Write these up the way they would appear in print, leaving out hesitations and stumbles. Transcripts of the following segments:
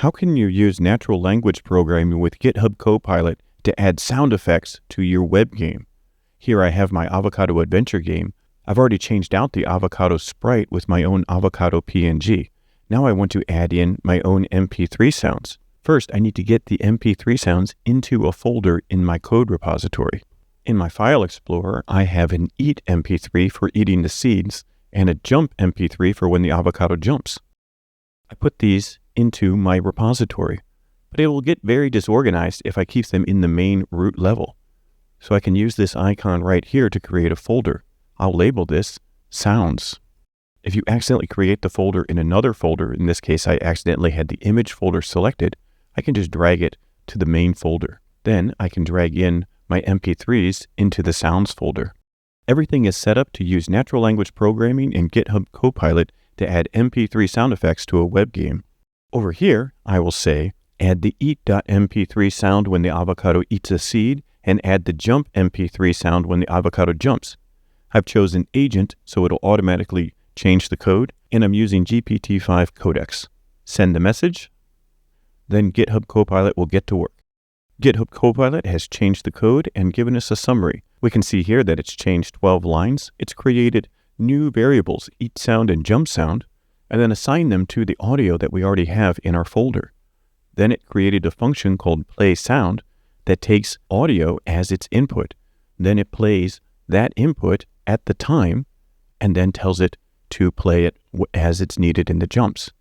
How can you use natural language programming with GitHub Copilot to add sound effects to your web game? Here I have my Avocado Adventure game. I've already changed out the avocado sprite with my own avocado PNG. Now I want to add in my own MP3 sounds. First, I need to get the MP3 sounds into a folder in my code repository. In my File Explorer, I have an eat MP3 for eating the seeds and a jump MP3 for when the avocado jumps. I put these into my repository, but it will get very disorganized if I keep them in the main root level. So I can use this icon right here to create a folder. I'll label this Sounds. If you accidentally create the folder in another folder, in this case I accidentally had the image folder selected, I can just drag it to the main folder. Then I can drag in my MP3s into the Sounds folder. Everything is set up to use natural language programming in GitHub Copilot to add MP3 sound effects to a web game. Over here, I will say, add the eat.mp3 sound when the avocado eats a seed, and add the jump MP3 sound when the avocado jumps. I've chosen Agent, so it'll automatically change the code, and I'm using GPT-5 codecs. Send the message, then GitHub Copilot will get to work. GitHub Copilot has changed the code and given us a summary. We can see here that it's changed 12 lines. It's created new variables, eat sound and jump sound, and then assigned them to the audio that we already have in our folder. Then it created a function called play sound that takes audio as its input. Then it plays that input at the time and then tells it to play it as it's needed in the jumps.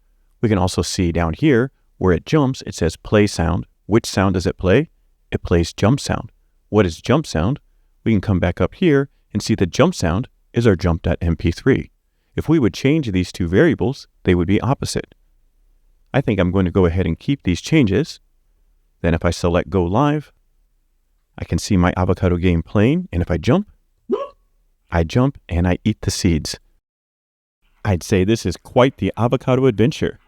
We can also see down here where it jumps, it says play sound. Which sound does it play? It plays jump sound. What is jump sound? We can come back up here and see the jump sound is our jump.mp3. If we would change these two variables, they would be opposite. I think I'm going to go ahead and keep these changes. Then if I select Go Live, I can see my avocado game playing, and if I jump and I eat the seeds. I'd say this is quite the avocado adventure.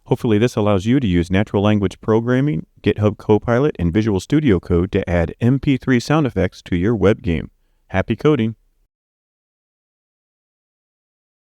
Hopefully this allows you to use natural language programming, GitHub Copilot, and Visual Studio Code to add MP3 sound effects to your web game. Happy coding!